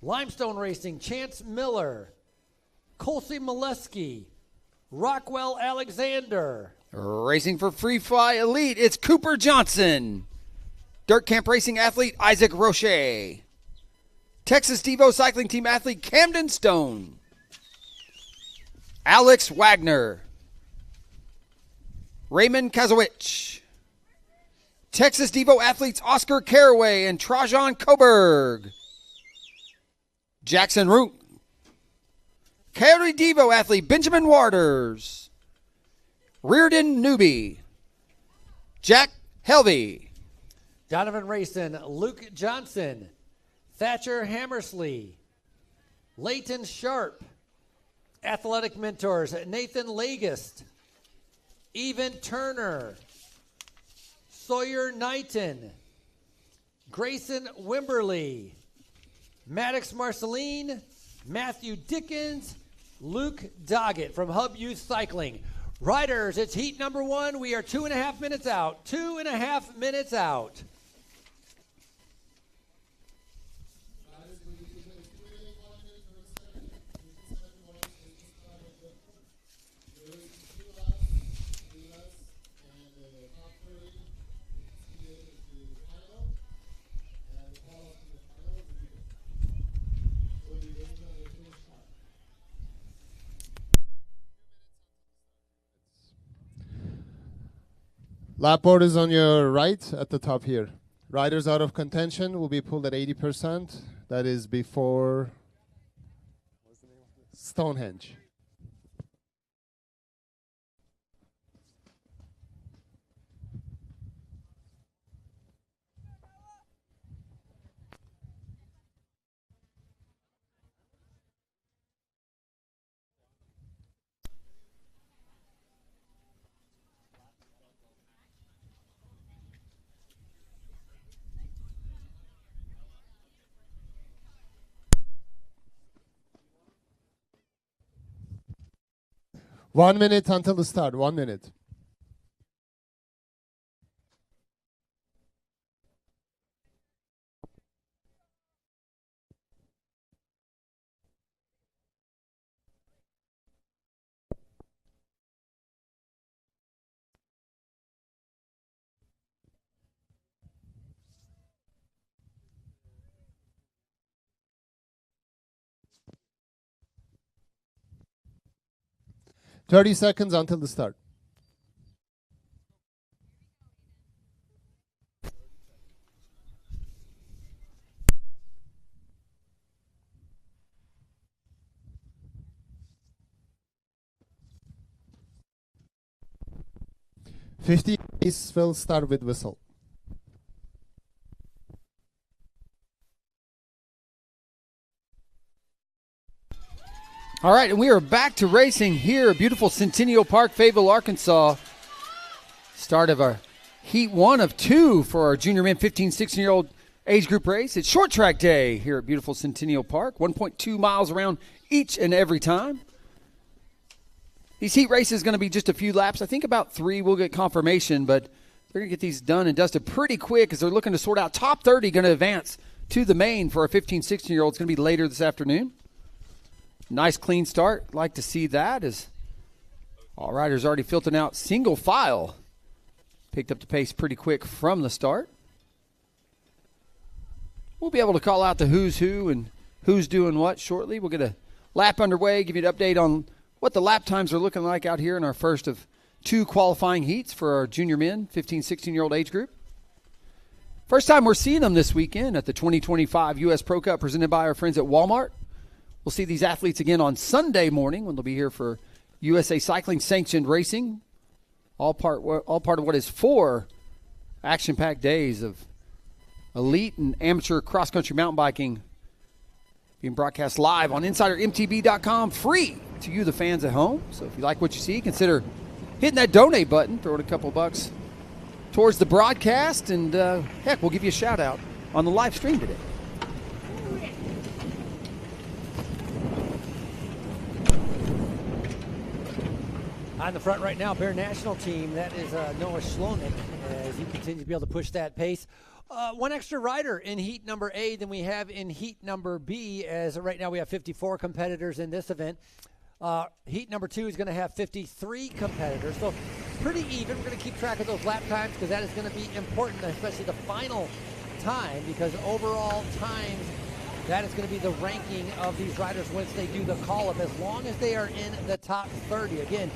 Limestone Racing, Chance Miller. Colsey Molesky. Rockwell Alexander. Racing for Free Fly Elite, it's Cooper Johnson. Dirt Camp Racing athlete, Isaac Roche. Texas Devo Cycling Team athlete, Camden Stone. Alex Wagner. Raymond Kazowicz. Texas Devo athletes, Oscar Caraway and Trajan Coburg. Jackson Root. Coyote Devo athlete, Benjamin Waters. Reardon Newby. Jack Helvey. Donovan Racing, Luke Johnson. Thatcher Hammersley. Leighton Sharp. Athletic Mentors, Nathan Lagist. Even Turner. Sawyer Knighton. Grayson Wimberly. Maddox Marceline. Matthew Dickens. Luke Doggett from Hub Youth Cycling. Riders, it's heat number 1. We are 2.5 minutes out. 2.5 minutes out. Lap board is on your right at the top here. Riders out of contention will be pulled at 80%. That is before Stonehenge. One minute until the start. 1 minute. Thirty seconds until the start. Fifty will start with whistle. All right, and we are back to racing here at beautiful Centennial Park, Fayetteville, Arkansas. Start of our heat 1 of 2 for our junior men 15, 16-year-old age group race. It's short track day here at beautiful Centennial Park, 1.2 miles around each and every time. These heat races going to be just a few laps. I think about 3 we'll get confirmation, but they're going to get these done and dusted pretty quick as they're looking to sort out top 30 going to advance to the main for our 15, 16-year-olds. It's going to be later this afternoon. Nice clean start. Like to see that as all riders already filtering out single file. Picked up the pace pretty quick from the start. We'll be able to call out the who's who and who's doing what shortly. We'll get a lap underway, give you an update on what the lap times are looking like out here in our first of 2 qualifying heats for our junior men, 15, 16-year-old age group. First time we're seeing them this weekend at the 2025 U.S. Pro Cup presented by our friends at Walmart. We'll see these athletes again on Sunday morning when they'll be here for USA Cycling Sanctioned Racing. All part of what is 4 action-packed days of elite and amateur cross-country mountain biking being broadcast live on InsiderMTB.com, free to you, the fans at home. So if you like what you see, consider hitting that donate button, throwing a couple bucks towards the broadcast, and heck, we'll give you a shout-out on the live stream today. On the front right now, Bear National Team, that is Noah Schlonik, as he continues to be able to push that pace. One extra rider in heat number A than we have in heat number B, as right now we have 54 competitors in this event. Heat number 2 is going to have 53 competitors, so pretty even. We're going to keep track of those lap times because that is going to be important, especially the final time, because overall times, that is going to be the ranking of these riders once they do the call-up, as long as they are in the top 30. Again,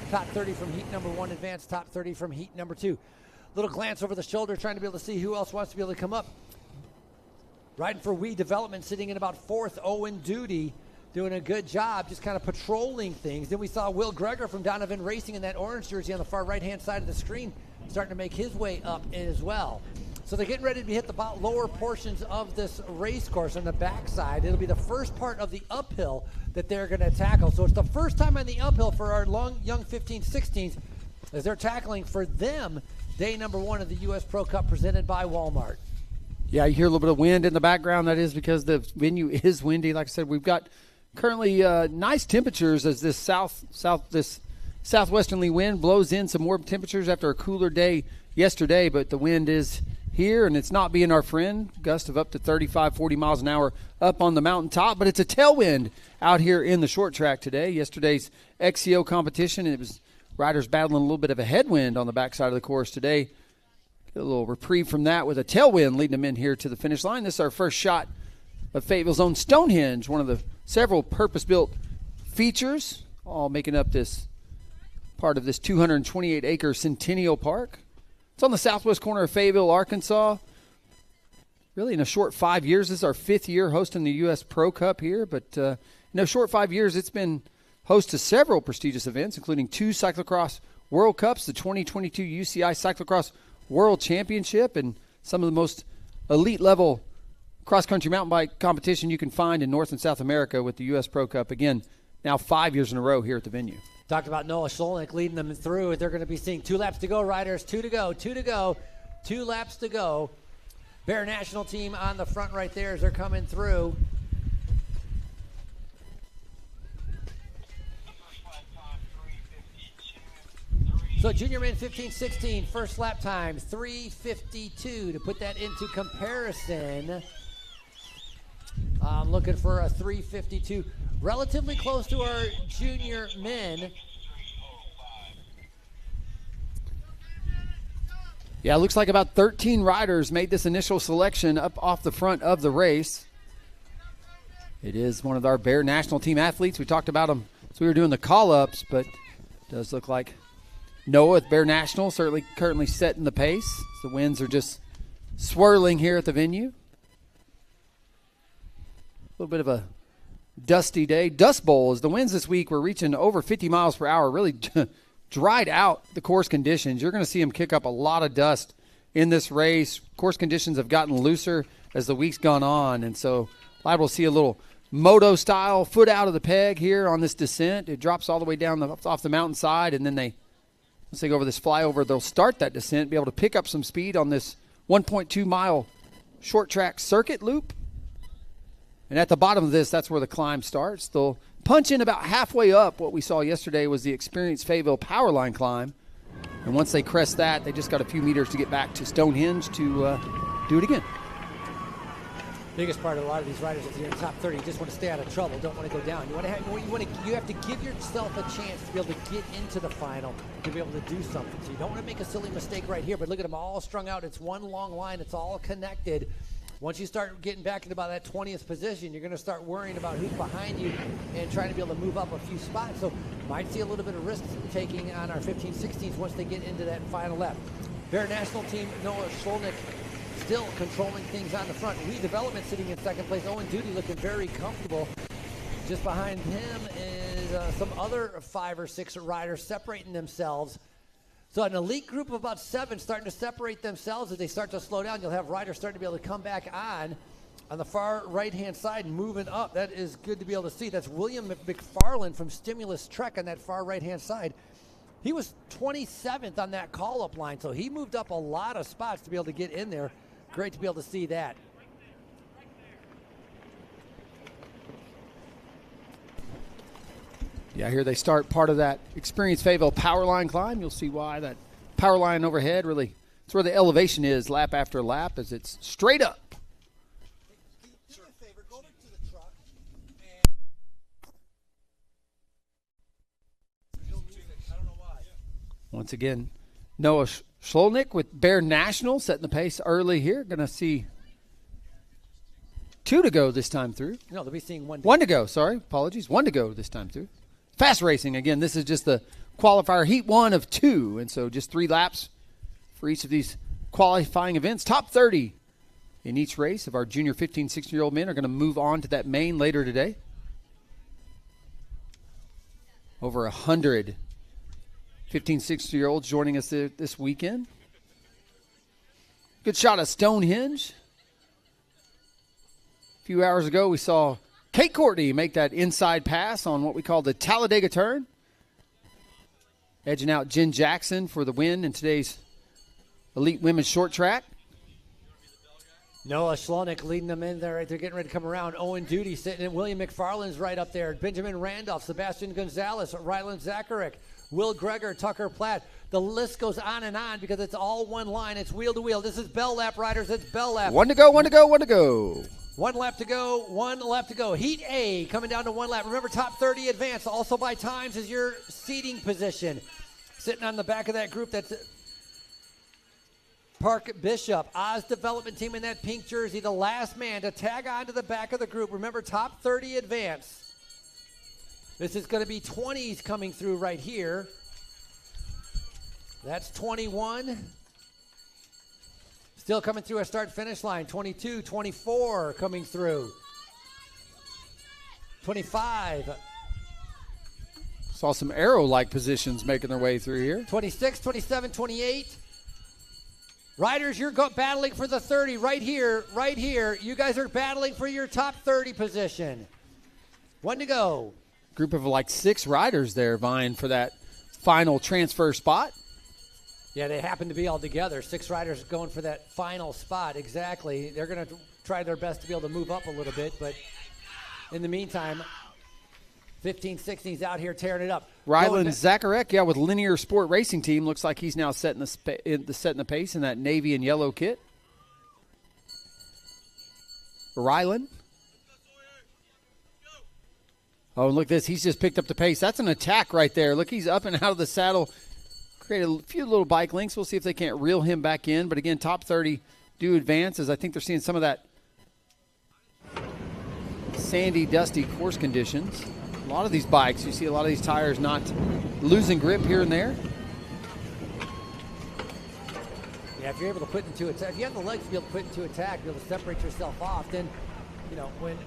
top 30 from heat number 1 advanced, top 30 from heat number 2. Little glance over the shoulder, trying to be able to see who else wants to be able to come up. Riding for We Development, sitting in about 4th, Owen Duty, doing a good job, just kind of patrolling things. Then we saw Will Greger from Donovan Racing in that orange jersey on the far right-hand side of the screen, starting to make his way up as well. So they're getting ready to hit the lower portions of this race course on the backside. It'll be the first part of the uphill that they're going to tackle. So it's the first time on the uphill for our young 15, 16s, as they're tackling for them day number 1 of the U.S. Pro Cup presented by Walmart. Yeah, you hear a little bit of wind in the background. That is because the venue is windy. Like I said, we've got currently nice temperatures as this southwesterly wind blows in some more temperatures after a cooler day yesterday, but the wind is here, and it's not being our friend. Gust of up to 35, 40 miles an hour up on the mountaintop, but it's a tailwind out here in the short track today. Yesterday's XCO competition, it was riders battling a little bit of a headwind on the backside of the course today. Get a little reprieve from that with a tailwind leading them in here to the finish line. This is our first shot of Fayetteville's own Stonehenge, one of the several purpose-built features, all making up this part of this 228-acre Centennial Park. It's on the southwest corner of Fayetteville, Arkansas. Really, in a short 5 years, this is our 5th year hosting the U.S. Pro Cup here, but in a short 5 years, it's been host to several prestigious events, including 2 cyclocross World Cups, the 2022 UCI Cyclocross World Championship, and some of the most elite-level cross-country mountain bike competition you can find in North and South America with the U.S. Pro Cup. Again, now 5 years in a row here at the venue. Talked about Noah Skolnick leading them through. They're going to be seeing 2 laps to go, riders. 2 to go, 2 to go, 2 laps to go. Bear National team on the front right there as they're coming through. So junior men 15-16, first lap time, 3:52. To put that into comparison, I'm looking for a 3:52. Relatively close to our junior men. Yeah, it looks like about 13 riders made this initial selection up off the front of the race. It is one of our Bear National Team athletes. We talked about them as we were doing the call-ups, but it does look like Noah with Bear National certainly currently setting the pace. The winds are just swirling here at the venue. A little bit of a dusty day. Dust Bowl, as the winds this week were reaching over 50 miles per hour, really dried out the course conditions. You're going to see them kick up a lot of dust in this race. Course conditions have gotten looser as the week's gone on, and so liable to see a little moto-style foot out of the peg here on this descent. It drops all the way down off the mountainside, and then once they go over this flyover, they'll start that descent, be able to pick up some speed on this 1.2-mile short track circuit loop. And at the bottom of this, that's where the climb starts. They'll punch in about halfway up. What we saw yesterday was the experienced Fayetteville Powerline climb. And once they crest that, they just got a few meters to get back to Stonehenge to do it again. Biggest part of a lot of these riders, if you're in the top 30, you just want to stay out of trouble. Don't want to go down. You have to give yourself a chance to be able to get into the final, to be able to do something. So you don't want to make a silly mistake right here. But look at them all strung out. It's one long line. It's all connected. Once you start getting back into about that 20th position, you're going to start worrying about who's behind you and trying to be able to move up a few spots. So might see a little bit of risk taking on our 15, 16s once they get into that final lap. Bear National team, Noah Skolnick still controlling things on the front. We Development sitting in second place. Owen Duty looking very comfortable. Just behind him is some other 5 or 6 riders separating themselves. So an elite group of about 7 starting to separate themselves. As they start to slow down, you'll have riders starting to be able to come back on the far right-hand side and moving up. That is good to be able to see. That's William McFarland from Stimulus Trek on that far right-hand side. He was 27th on that call-up line, so he moved up a lot of spots to be able to get in there. Great to be able to see that. Yeah, here they start part of that experienced Fayetteville Powerline climb. You'll see why that power line overhead really That's where the elevation is lap after lap as it's straight up. Do me a favor, go over to the truck and I don't know why. Once again, Noah Schlolnick with Bear National setting the pace early here. Going to see 2 to go this time through. No, they'll be seeing 1 1 to go, sorry. Apologies. 1 to go this time through. Fast racing. Again, this is just the qualifier heat 1 of 2. And so just 3 laps for each of these qualifying events. Top 30 in each race of our junior 15, 16-year-old men are going to move on to that main later today. Over 100 15, 16-year-olds joining us this weekend. Good shot of Stonehenge. A few hours ago, we saw Kate Courtney make that inside pass on what we call the Talladega turn. Edging out Jen Jackson for the win in today's Elite Women's Short Track. Noah Schlonick leading them in there. They're getting ready to come around. Owen Duty sitting in. William McFarland's right up there. Benjamin Randolph, Sebastian Gonzalez, Ryland Zacharek, Will Greger, Tucker Platt. The list goes on and on because it's all one line. It's wheel to wheel. This is Bell Lap, riders. It's Bell Lap. 1 to go, 1 to go, 1 to go. 1 lap to go, 1 lap to go. Heat A coming down to 1 lap. Remember, top 30 advance. Also by times is your seating position. Sitting on the back of that group, that's Park Bishop. Oz Development Team in that pink jersey. The last man to tag on to the back of the group. Remember, top 30 advance. This is going to be 20s coming through right here. That's 21. Still coming through our start-finish line. 22, 24 coming through. 25. Saw some arrow-like positions making their way through here. 26, 27, 28. Riders, you're battling for the 30 right here, right here. You guys are battling for your top 30 position. 1 to go. Group of like 6 riders there vying for that final transfer spot. Yeah, they happen to be all together. 6 riders going for that final spot. Exactly. They're going to try their best to be able to move up a little bit, but in the meantime, 15, 16's out here tearing it up. Ryland Zacharek, yeah, with Linear Sport Racing Team. Looks like he's now setting the pace in that navy and yellow kit. Ryland. Oh, look at this. He's just picked up the pace. That's an attack right there. Look, he's up and out of the saddle. Create a few little bike links. We'll see if they can't reel him back in. But, again, top 30 do advance as I think they're seeing some of that sandy, dusty course conditions. A lot of these bikes, you see a lot of these tires not losing grip here and there. Yeah, if you're able to put into attack, if you have the legs to be able to put into attack, be able to separate yourself off, then, when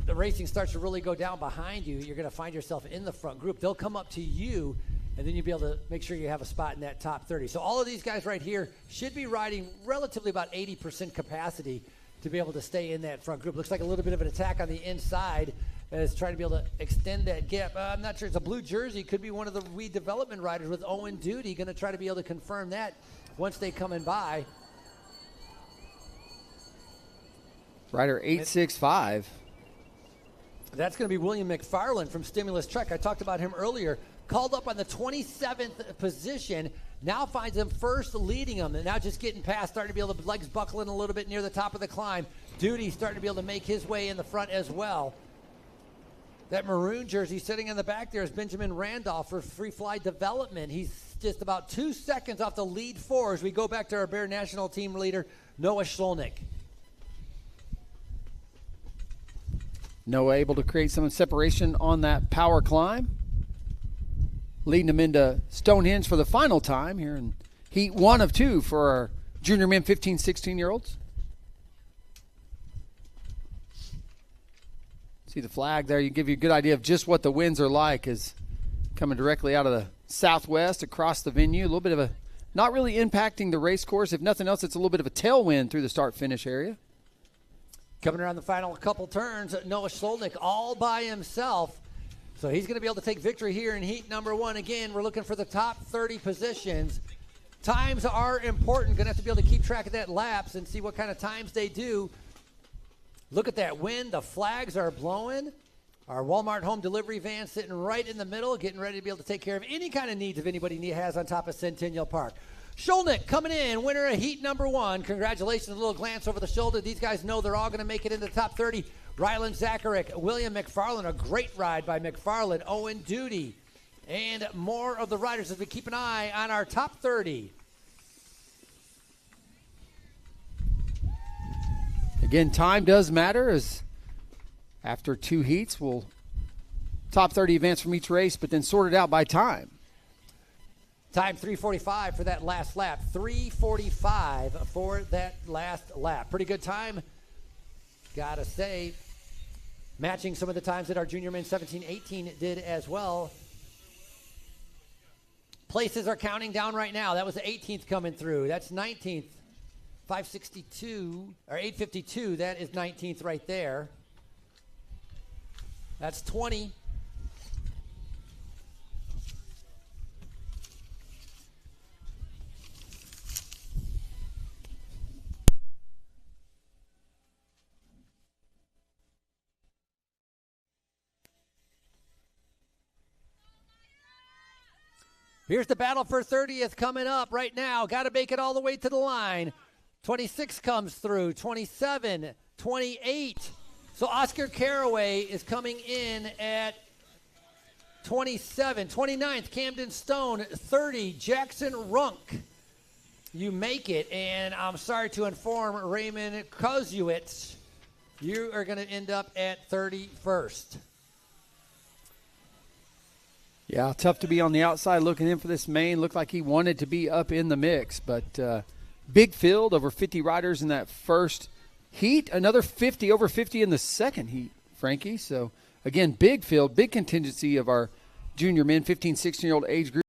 the racing starts to really go down behind you, you're going to find yourself in the front group. They'll come up to you, and then you'll be able to make sure you have a spot in that top 30. So all of these guys right here should be riding relatively about 80% capacity to be able to stay in that front group. Looks like a little bit of an attack on the inside as trying to be able to extend that gap. I'm not sure. It's a blue jersey. Could be one of the Weed Development riders with Owen Duty. Going to try to be able to confirm that once they come in by. Rider 865. That's going to be William McFarland from Stimulus Trek. I talked about him earlier. Called up on the 27th position. Now finds him first, leading him. And now just getting past, starting to be able to legs buckling a little bit near the top of the climb. Duty starting to be able to make his way in the front as well. That maroon jersey sitting in the back there is Benjamin Randolph for Free Fly Development. He's just about 2 seconds off the lead 4 as we go back to our Bear National Team leader, Noah Schlolnick. Noah able to create some separation on that power climb. Leading them into Stonehenge for the final time here in heat 1 of 2 for our junior men 15, 16-year-olds. See the flag there. Give you a good idea of just what the winds are like is coming directly out of the southwest across the venue. A little bit of a, not really impacting the race course. If nothing else, it's a little bit of a tailwind through the start-finish area. Coming around the final couple turns, Noah Schlolnick all by himself. So he's going to be able to take victory here in heat number 1. Again, we're looking for the top 30 positions. Times are important. Going to have to be able to keep track of that laps and see what kind of times they do. Look at that wind. The flags are blowing. Our Walmart home delivery van sitting right in the middle, getting ready to be able to take care of any kind of needs if anybody has on top of Centennial Park. Sholnick coming in, winner of heat number 1. Congratulations. A little glance over the shoulder. These guys know they're all going to make it into the top 30. Ryland Zacharek, William McFarland, a great ride by McFarland, Owen Duty, and more of the riders as we keep an eye on our top 30. Again, time does matter, as after 2 heats, we'll top 30 advance from each race, but then sort it out by time. Time 3:45 for that last lap. 3:45 for that last lap. Pretty good time, gotta say. Matching some of the times that our junior men 17-18 did as well. Places are counting down right now. That was the 18th coming through. That's 19th. 562 or 852. That is 19th right there. That's 20. Here's the battle for 30th coming up right now. Got to make it all the way to the line. 26 comes through, 27, 28. So Oscar Caraway is coming in at 27. 29th, Camden Stone. 30, Jackson Runk. You make it, and I'm sorry to inform Raymond Kozuwitz, you are going to end up at 31st. Yeah, tough to be on the outside looking in for this main. Looked like he wanted to be up in the mix, but big field, over 50 riders in that first heat. Another 50, over 50 in the second heat, Frankie. So, again, big field, big contingency of our junior men, 15, 16-year-old age group.